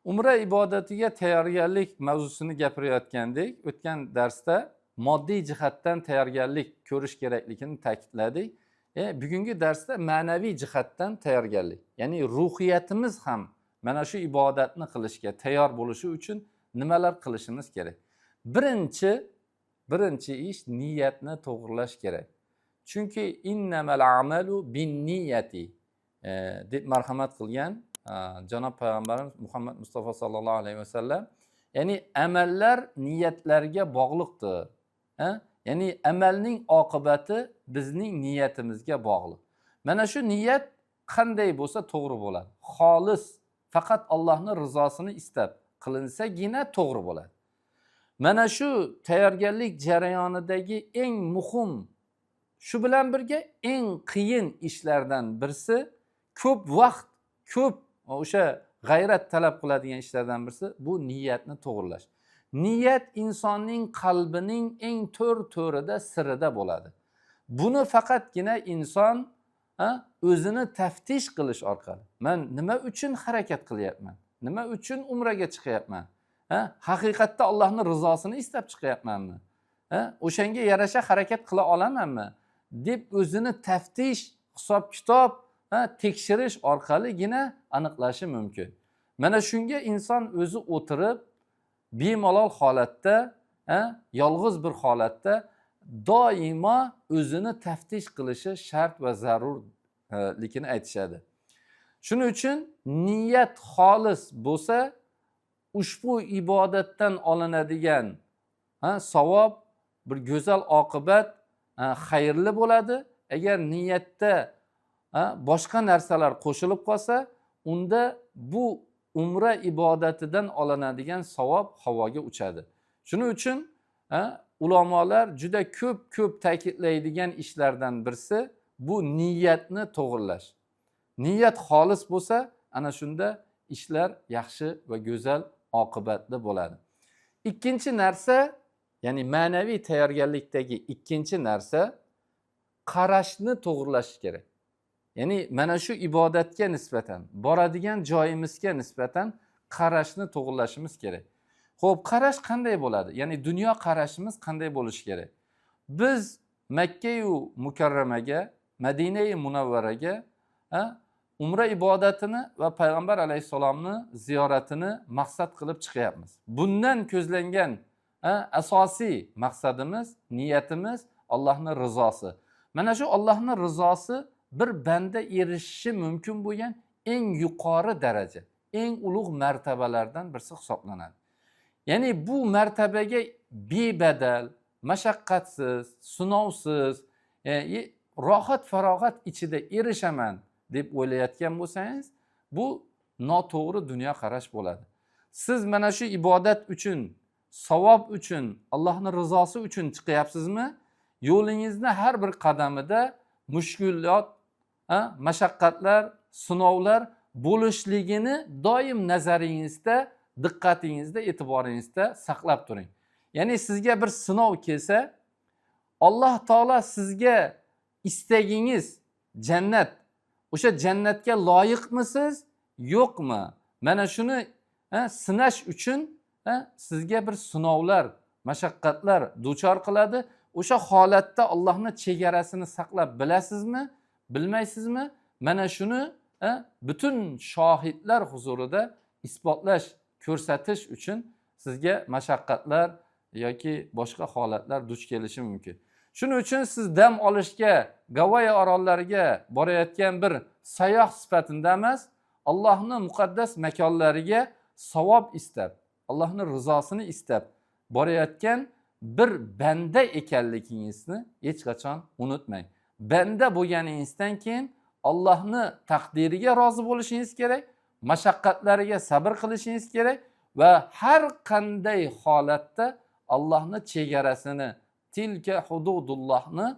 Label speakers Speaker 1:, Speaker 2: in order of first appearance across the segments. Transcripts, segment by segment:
Speaker 1: Umra ibodatiga tayyorgarlik mavzusini gapirayotgandik. O'tgan darsda moddiy jihatdan tayyorgarlik ko'rish kerakligini ta'kidladik. Bugungi darsda ma'naviy jihatdan tayyorgarlik. Ya'ni ruhiyatimiz ham mana shu ibodatni qilishga tayyor bo'lishi uchun nimalar qilishimiz kerak? Birinchi ish niyatni to'g'rilash kerak. Chunki innamal amalu bin niyati deb marhamat qilgan janob payg'ambarimiz Muhammad Mustafa sallallohu alayhi vasallam. Ya'ni amallar niyatlarga bog'liqdir. Ya'ni amalning oqibati bizning niyatimizga bog'liq. Mana shu niyat qanday bo'lsa to'g'ri bo'ladi. Xolis, faqat Allohning rizosini istab qilinsagina to'g'ri bo'ladi. Mana shu tayyorgarlik jarayonidagi eng muhim, shu bilan birga eng qiyin ishlardan birisi, ko'p vaqt, ko'p o'sha g'ayrat talab qiladigan ishlardan birisi bu niyatni to'g'rilash. Niyat insonning qalbining eng to'rida, sirida bo'ladi. Buni faqatgina inson o'zini taftish qilish orqali. Men nima uchun harakat qilyapman? Nima uchun umraga chiqyapman? Haqiqatda Allohning rizosini istab chiqyapmanmi? O'shanga yarasha harakat qila olamanmi? deb o'zini taftish, hisob-kitob, tekshirish orqaligina aniqlashi mumkin. Mana shunga inson o'zi o'tirib, bemalol holatda, yolg'iz bir holatda doimo o'zini taftish qilishi shart va zarurligini aytishadi. Shuning uchun niyat xolis bo'lsa, ushbu ibodatdan olinadigan savob, bir go'zal oqibat xayrli bo'ladi. Agar niyatda boshqa narsalar qo'shilib qolsa, unda bu umra ibodatidan olinadigan savob havoga uchadi. Shuning uchun ulamolar juda ko'p ta'kidlaydigan ishlardan birisi bu niyatni to'g'rilash. Niyat xolis bo'lsa, ana shunda ishlar yaxshi va go'zal oqibatli bo'ladi. Ikkinchi narsa, ya'ni ma'naviy tayyorgarlikdagi ikkinchi narsa qarashni to'g'rilash kerak. Ya'ni mana shu ibodatga nisbatan, boradigan joyimizga nisbatan qarashni to'g'rilashimiz kerak. Xo'p, qarash qanday bo'ladi? Ya'ni dunyo qarashimiz qanday bo'lishi kerak? Biz Makka-yu Mukarramaga, Madina-yu Munavvaraga umra ibodatini va payg'ambar alayhisalomni ziyoratini maqsad qilib chiqyapmiz. Bundan ko'zlangan asosiy maqsadimiz, niyatimiz Allohning rizosi. Mana shu Allohning rizosi bir banda erishishi mumkin bo'lgan eng yuqori daraja, eng ulug' martabalardan birisi hisoblanadi. Ya'ni bu martabaga bebadal, mashaqqatsiz, sinovsiz, rohat farog'at ichida erishaman deb o'ylayotgan bo'lsangiz, bu noto'g'ri dunyo qarash bo'ladi. Siz mana shu ibodat uchun, savob uchun, Allohning rizosi uchun chiqyapsizmi? Yo'lingizni har bir qadamida mushkulot, mashaqqatlar, sinovlar bo'lishligini doim nazaringizda, diqqatingizda, e'tiboringizda saqlab turing. Ya'ni sizga bir sinov kelsa, Alloh taolo sizga istagingiz jannat, o'sha jannatga loyiqmisiz, yo'qmi? Mana shuni sinash uchun sizga bir sinovlar, mashaqqatlar duchor qiladi. O'sha holatda Allohning chegarasini saqlab bilasizmi, bilmaysizmi? Mana shuni butun shohidlar huzurida isbotlash, ko'rsatish uchun sizga mashaqqatlar yoki boshqa holatlar duch kelishi mumkin. Shuning uchun siz dam olishga Gavayi orollariga borayotgan bir sayyoh sifatida emas, Allohning muqaddas makonlariga savob istab, Allohning rizosini istab borayotgan bir banda ekanligingizni hech qachon unutmang. Banda bo'lganingizdan keyin Allohning taqdiriga rozi bo'lishingiz kerak, mashaqqatlariga sabr qilishingiz kerak va har qanday holatda Allohning chegarasini, tilka hududullohni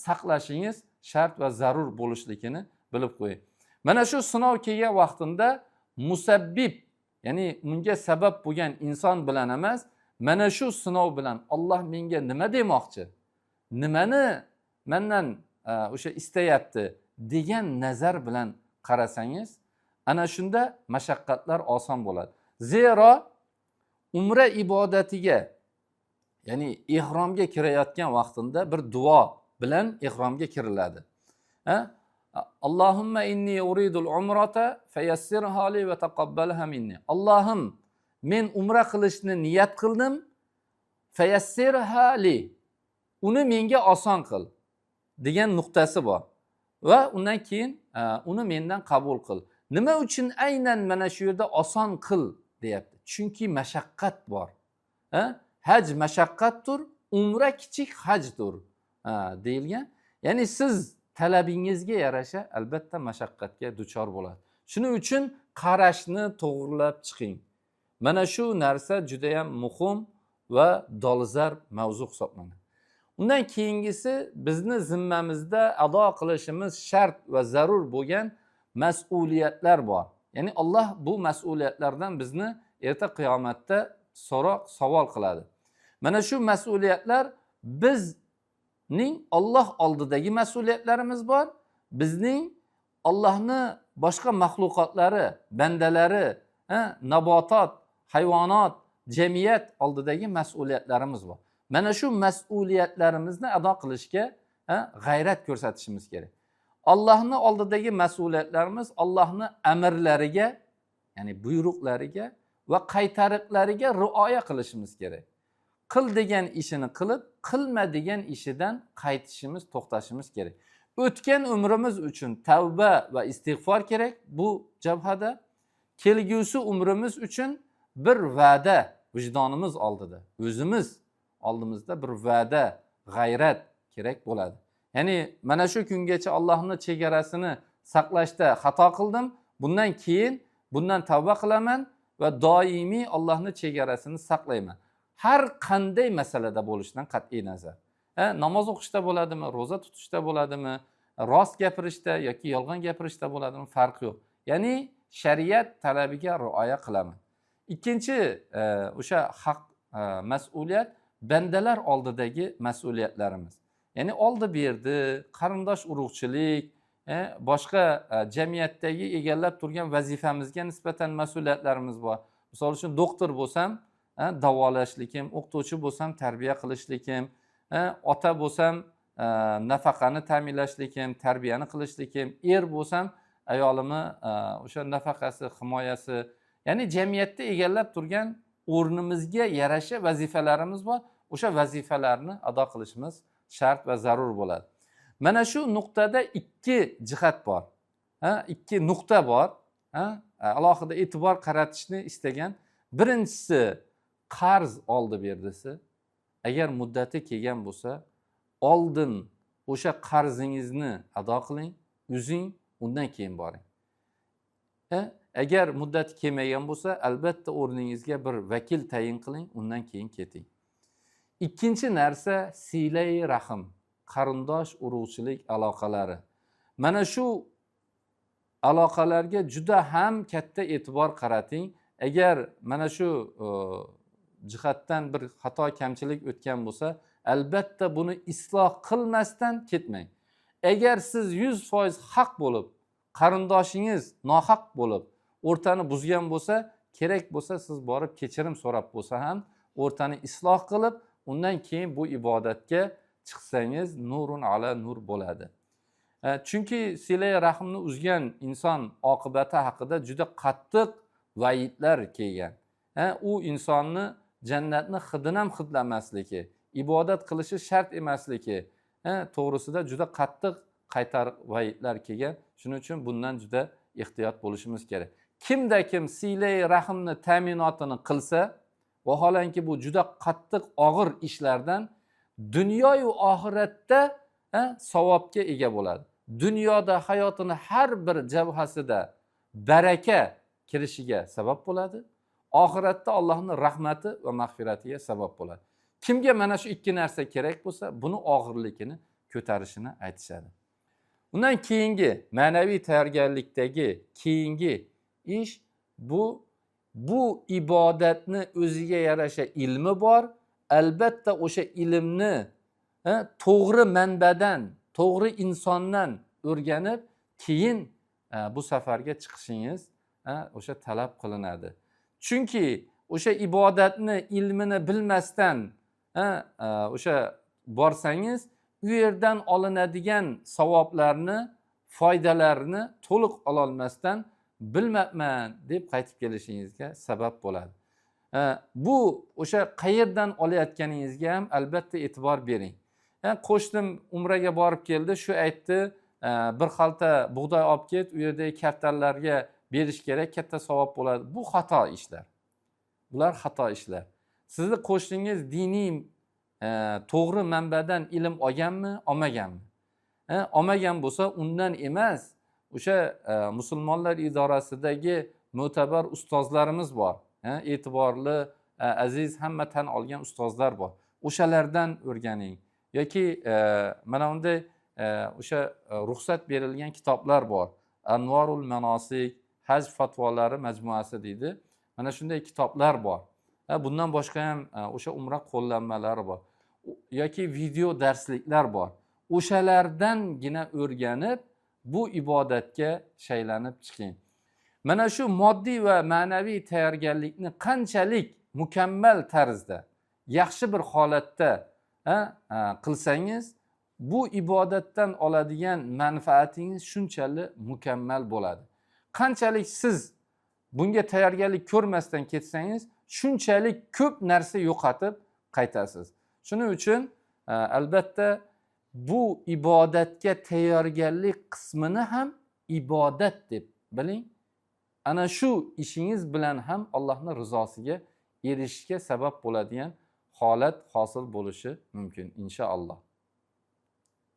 Speaker 1: saqlashingiz shart va zarur bo'lishligini bilib qo'ying. Mana shu sinov kelgan vaqtida musabbib, ya'ni unga sabab bo'lgan inson bilan emas, mana shu sinov bilan Alloh menga nima demoqchi? Nimani mendan o'sha istayapti degan nazar bilan qarasangiz, ana shunda mashaqqatlar oson bo'ladi. Zero umra ibodatiga, ya'ni ihromga kirayotgan vaqtida bir duo bilan ihromga kiriladi. Allohumma inni uridul umrata fayassirha li va taqabbalha minni. Allohim, men umra qilishni niyat qildim. Fayassirha li. Uni menga oson qil degan nuqtasi bor. Va undan keyin uni mendan qabul qil. Nima uchun aynan mana shu yerda oson qil deyapti? Chunki mashaqqat bor. Haj mashaqqatdir, umra kichik hajdir deyilgan. Ya'ni siz talabingizga yarasha albatta mashaqqatga duchor bo'ladi. Shuning uchun qarashni to'g'rilab chiqing. Mana shu narsa juda ham muhim va dolzarb mavzu hisoblanadi. Undan keyingisi bizni zimmamizda ado qilishimiz shart va zarur bo'lgan mas'uliyatlar bor. Ya'ni Alloh bu mas'uliyatlardan bizni erta qiyomatda so'roq savol qiladi. Mana shu mas'uliyatlar bizning Alloh oldidagi mas'uliyatlarimiz bor. Bizning Allohni boshqa mahluqotlari, bandalari, nabotot, hayvonot, jamiyat oldidagi mas'uliyatlarimiz bor. Mana shu mas'uliyatlarimizni ado qilishga g'ayrat ko'rsatishimiz kerak. Allohni oldidagi mas'uliyatlarimiz Allohni amrlariga, ya'ni buyruqlariga va qaytariqlariga rioya qilishimiz kerak. Qil degan ishini qilib, qilma degan ishidan qaytishimiz, to'xtashimiz kerak. O'tgan umrimiz uchun tavba va istig'for kerak bu jabhada. Kelgusi umrimiz uchun bir va'da vijdonimiz oldida, o'zimiz oldimizda bir va'da, g'ayrat kerak bo'ladi. Ya'ni mana shu kungacha Allohning chegarasini saqlashda xato qildim. Bundan keyin bundan tavba qilaman va doimiy Allohning chegarasini saqlayman. Har qanday masalada bo'lishidan qat'iy nazar. Namoz o'qishda bo'ladimi, roza tutishda bo'ladimi, rost gapirishda yoki yolg'on gapirishda bo'ladimi, farqi yo'q. Ya'ni shariat talabiga rioya qilaman. Ikkinchi o'sha haq mas'uliyat bandalar oldidagi mas'uliyatlarimiz. Ya'ni oldi berdi, qarindosh urug'chilik, boshqa jamiyatdagi egallab turgan vazifamizga nisbatan mas'uliyatlarimiz bor. Misol uchun doktor bo'lsam, davolashlikim, o'qituvchi bo'lsam, tarbiya qilishlikim, ota bo'lsam, nafaqani ta'minlashlikim, tarbiyani qilishlikim, er bo'lsam, ayolimni o'sha nafaqasi, himoyasi, ya'ni jamiyatda egallab turgan o'rnimizga yarasha vazifalarimiz bor. O'sha vazifalarni ado qilishimiz shart va zarur bo'ladi. Mana shu nuqtada ikki jihat bor. Ikki nuqta bor. Alohida e'tibor qaratishni istagan. Birinchisi qarz oldi berdisi. Agar muddati kelgan bo'lsa, oldin o'sha qarzingizni ado qiling, uzing, undan keyin boring. Agar muddati kelmagan bo'lsa, albatta o'rningizga bir vakil tayin qiling, undan keyin keting. Ikkinchi narsa silai rahim, qarindosh urug'chilik aloqalari. Mana shu aloqalarga juda ham katta e'tibor qarating. Agar mana shu jihatdan bir xato kamchilik o'tgan bo'lsa, albatta buni isloh qilmasdan ketmang. Agar siz 100% haq bo'lib, qarindoshingiz nohaq bo'lib, o'rtani buzgan bo'lsa, kerak bo'lsa siz borib kechirim so'rab bo'lsa ham o'rtani isloh qilib, undan keyin bu ibodatga chiqsangiz nurun ala nur bo'ladi. Chunki silai rahimni uzgan inson oqibati haqida juda qattiq va'idlar kelgan. U insonni jannatni hidini ham hidlamasligi, ibodat qilishi shart emasligi to'g'risida juda qattiq qaytariq va'idlar kelgan. Shuning uchun bundan juda ehtiyot bo'lishimiz kerak. Kimda kim silai rahimni ta'minotini qilsa, vaholanki bu juda qattiq og'ir ishlardan dunyo va oxiratda savobga ega bo'ladi. Dunyoda hayotini har bir jabhasida baraka kirishiga sabab bo'ladi. Oxiratda Allohning rahmati va mag'firatiga sabab bo'ladi. Kimga mana shu ikki narsa kerak bo'lsa, buni og'irligini ko'tarishini aytishadi. Undan keyingi ma'naviy tayyorgarlikdagi keyingi ish bu ibodatni o'ziga yarasha ilmi bor. Albatta o'sha ilmni to'g'ri manbadan, to'g'ri insondan o'rganib, keyin bu safarga chiqishingiz o'sha talab qilinadi. Chunki o'sha ibodatni ilmini bilmasdan o'sha borsangiz, u yerdan olinadigan savoblarni, foydalarni to'liq ololmasdan bilmabman deb qaytib kelishingizga sabab bo'ladi. Bu o'sha qayerdan olayotganingizga ham albatta e'tibor bering. Qo'shnim umraga borib keldi, shu aytdi, bir xalta bug'doy olib ket, u yerdagi kaftarlarga berish kerak, katta savob bo'ladi. Bu xato ishlar. Bular xato ishlar. Sizni qo'shningiz diniy to'g'ri manbadan ilm olganmi, olmaganmi? Olmagan bo'lsa, undan emas, o'sha musulmonlar idorasidagi mo'tabar ustozlarimiz bor. E'tiborli, aziz, hamma tan olgan ustozlar bor. O'shalardan o'rganing. Yoki mana unday o'sha ruxsat berilgan kitoblar bor. Anvarul Manosik, haj fatvolari majmuasi deydi. Mana shunday kitoblar bor. Bundan boshqa ham o'sha umra qo'llanmalari bor. Yoki video darsliklar bor. O'shalardangina o'rganib, bu ibodatga shaylanib chiqing. Mana shu moddiy va ma'naviy tayyorgarlikni qanchalik mukammal tarzda, yaxshi bir holatda qilsangiz, bu ibodatdan oladigan manfaatingiz shunchalik mukammal bo'ladi. Qanchalik siz bunga tayyorgarlik ko'rmasdan ketsangiz, shunchalik ko'p narsa yo'qotib qaytasiz. Shuning uchun albatta bu ibodatga tayyorgarlik qismini ham ibodat deb biling. Ana shu ishingiz bilan ham Allohning rizosiga erishishga sabab bo'ladigan holat hosil bo'lishi mumkin inshaalloh.